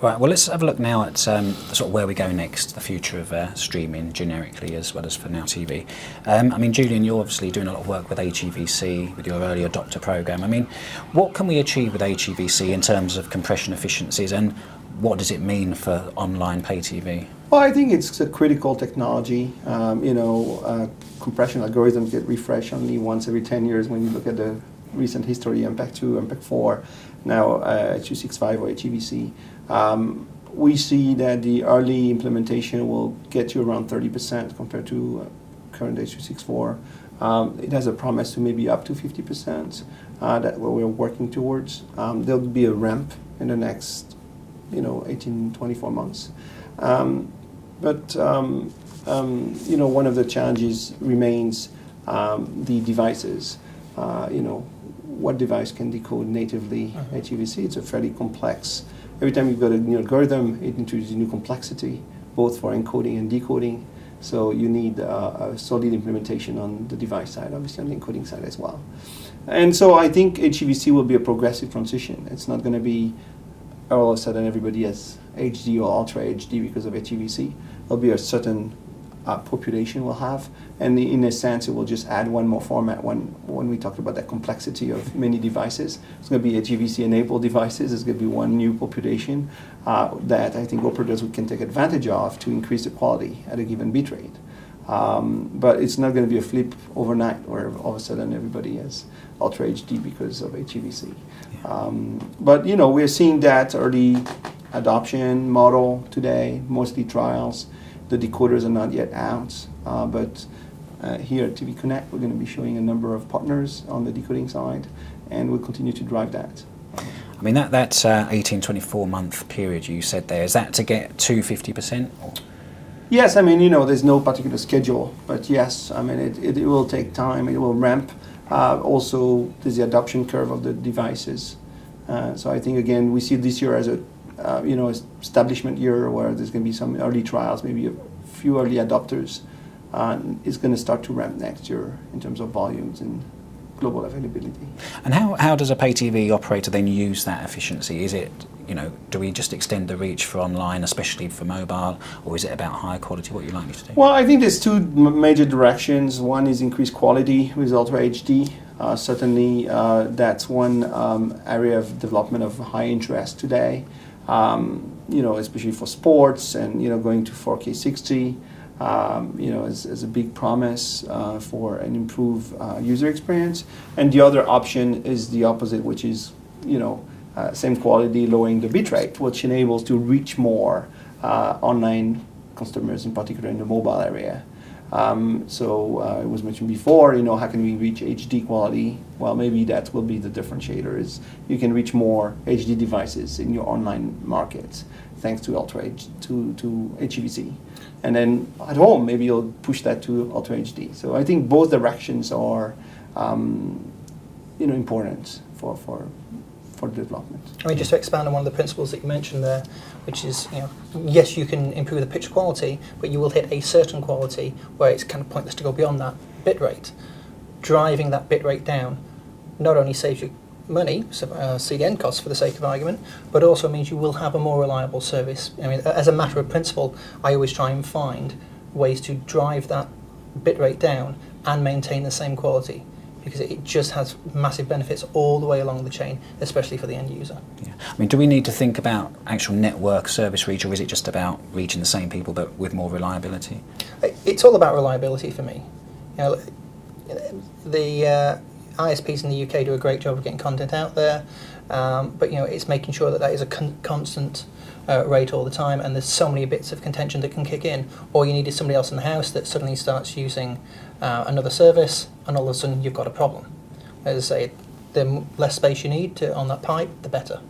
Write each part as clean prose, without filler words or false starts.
Right, well, let's have a look now at sort of where we go next, the future of streaming generically as well as for Now TV. I mean, Julian, you're obviously doing a lot of work with HEVC, with your early adopter program. I mean, what can we achieve with HEVC in terms of compression efficiencies, and what does it mean for online pay TV? Well, I think it's a critical technology. Compression algorithms get refreshed only once every 10 years when you look at the recent history, MPEG 2, MPEG 4, now H.265 or HEVC. We see that the early implementation will get you around 30% compared to current H.264. It has a promise to maybe up to 50%. That what we're working towards. There'll be a ramp in the next, 18, 24 months. But one of the challenges remains the devices. What device can decode natively HEVC? It's a fairly complex. Every time you've got a new algorithm, it introduces new complexity, both for encoding and decoding. So you need a solid implementation on the device side, obviously on the encoding side as well. And so I think HEVC will be a progressive transition. It's not going to be all of a sudden everybody has HD or Ultra HD because of HEVC. There'll be a certain population will have, and in a sense it will just add one more format. When we talked about that complexity of many devices, it's going to be HEVC enabled devices. It's going to be one new population that I think operators can take advantage of to increase the quality at a given bitrate. But it's not going to be a flip overnight where all of a sudden everybody has Ultra HD because of HEVC. But we're seeing that early adoption model today, mostly trials. The decoders are not yet out, but here at TV Connect, we're going to be showing a number of partners on the decoding side, and we'll continue to drive that. I mean, that 18-24 month period you said there, is that to get to 50%? Or? Yes, I mean, there's no particular schedule, but yes, I mean, it will take time, it will ramp. Also, there's the adoption curve of the devices. So I think, again, we see this year as a establishment year where there's going to be some early trials, maybe a few early adopters. It's going to start to ramp next year in terms of volumes and global availability. And how does a pay TV operator then use that efficiency? Is it, do we just extend the reach for online, especially for mobile, or is it about higher quality? What are you likely to do? Well, I think there's two major directions. One is increased quality with Ultra HD. Certainly, that's one area of development of high interest today. Especially for sports and going to 4K 60, is a big promise for an improved user experience. And the other option is the opposite, which is same quality, lowering the bitrate, which enables to reach more online customers, in particular in the mobile area. It was mentioned before, how can we reach HD quality? Well, maybe that will be the differentiator, is you can reach more HD devices in your online markets thanks to to HEVC. And then at home, maybe you'll push that to Ultra HD. So I think both directions are, important for development. I mean, just to expand on one of the principles that you mentioned there, which is, yes, you can improve the picture quality, but you will hit a certain quality where it's kind of pointless to go beyond that bit rate. Driving that bit rate down not only saves you money, so CDN costs for the sake of argument, but also means you will have a more reliable service. I mean, as a matter of principle, I always try and find ways to drive that bit rate down and maintain the same quality, because it just has massive benefits all the way along the chain, especially for the end user. Yeah. I mean, do we need to think about actual network service reach, or is it just about reaching the same people but with more reliability? It's all about reliability for me. The ISPs in the UK do a great job of getting content out there, but it's making sure that is a constant rate all the time, and there's so many bits of contention that can kick in. All you need is somebody else in the house that suddenly starts using another service, and all of a sudden you've got a problem. As I say, the less space you need on that pipe, the better.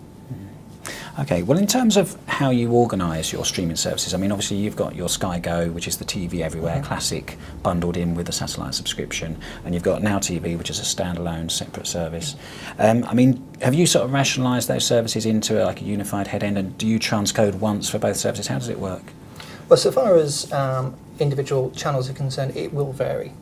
Okay, well, in terms of how you organise your streaming services, I mean, obviously you've got your Sky Go, which is the TV everywhere, classic, bundled in with a satellite subscription, and you've got Now TV, which is a standalone, separate service. I mean, have you sort of rationalised those services into a unified head end, and do you transcode once for both services? How does it work? Well, so far as individual channels are concerned, it will vary.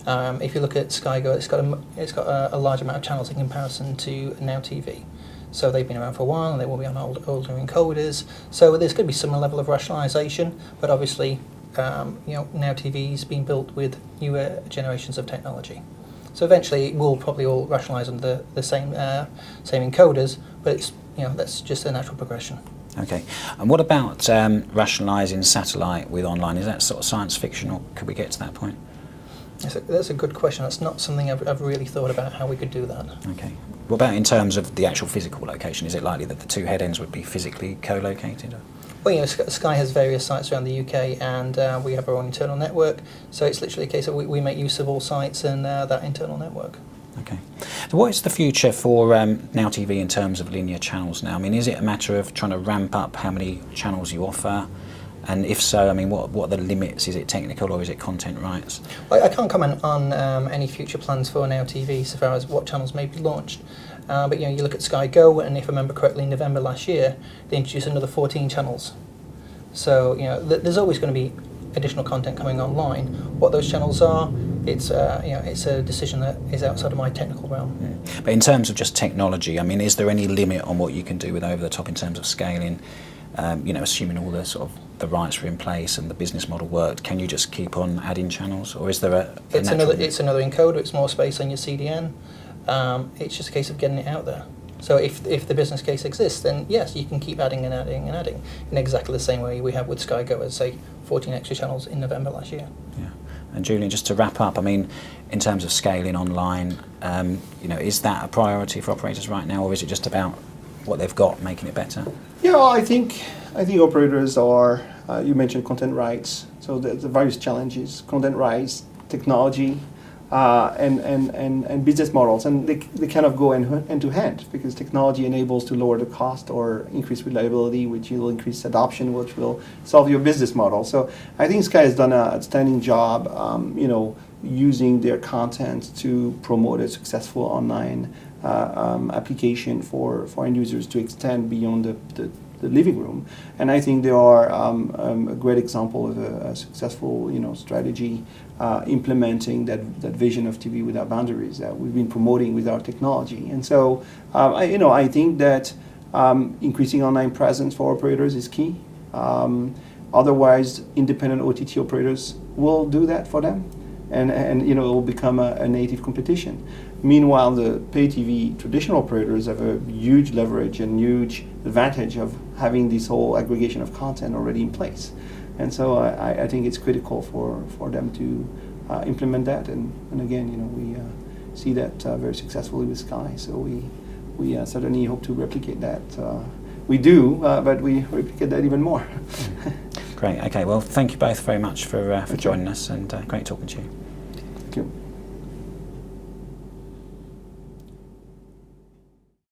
If you look at Sky Go, it's got a large amount of channels in comparison to Now TV. So they've been around for a while, and they will be on older encoders. So there's going to be some level of rationalisation, but obviously, now TV's being built with newer generations of technology. So eventually, it will probably all rationalise under the same encoders, but it's that's just a natural progression. Okay, and what about rationalising satellite with online? Is that sort of science fiction, or could we get to that point? That's a good question. That's not something I've really thought about how we could do that. Okay. What about in terms of the actual physical location? Is it likely that the two head ends would be physically co-located? Well, Sky has various sites around the UK, and we have our own internal network. So it's literally a case of we make use of all sites and that internal network. Okay. So what is the future for Now TV in terms of linear channels now? I mean, is it a matter of trying to ramp up how many channels you offer? And if so, I mean, what are the limits? Is it technical or is it content rights? Well, I can't comment on any future plans for Now TV so far as what channels may be launched. But you look at Sky Go, and if I remember correctly, in November last year, they introduced another 14 channels. So there's always going to be additional content coming online. What those channels are, it's a decision that is outside of my technical realm. Yeah. But in terms of just technology, I mean, is there any limit on what you can do with over the top in terms of scaling? Assuming all the sort of the rights are in place and the business model worked, can you just keep on adding channels, or is there it's another encoder? It's more space on your CDN. It's just a case of getting it out there. So if the business case exists, then yes, you can keep adding and adding and adding in exactly the same way we have with Sky Go, as say 14 extra channels in November last year. Yeah. And Julian, just to wrap up, I mean, in terms of scaling online, is that a priority for operators right now, or is it just about what they've got, making it better? Yeah, I think operators are. You mentioned content rights, so the various challenges: content rights, technology, and business models, and they kind of go hand to hand, because technology enables to lower the cost or increase reliability, which will increase adoption, which will solve your business model. So I think Sky has done an outstanding job, using their content to promote a successful online application for end users to extend beyond the living room. And I think they are a great example of a successful strategy implementing that vision of TV without boundaries that we've been promoting with our technology. And so I think that increasing online presence for operators is key. Otherwise, independent OTT operators will do that for them, and it will become a native competition. Meanwhile, the pay TV traditional operators have a huge leverage and huge advantage of having this whole aggregation of content already in place. And so I think it's critical for them to implement that. And again, we see that very successfully with Sky. So we certainly hope to replicate that. We do, but we replicate that even more. Great. Okay. Well, thank you both very much for joining us, and great talking to you. Thank you.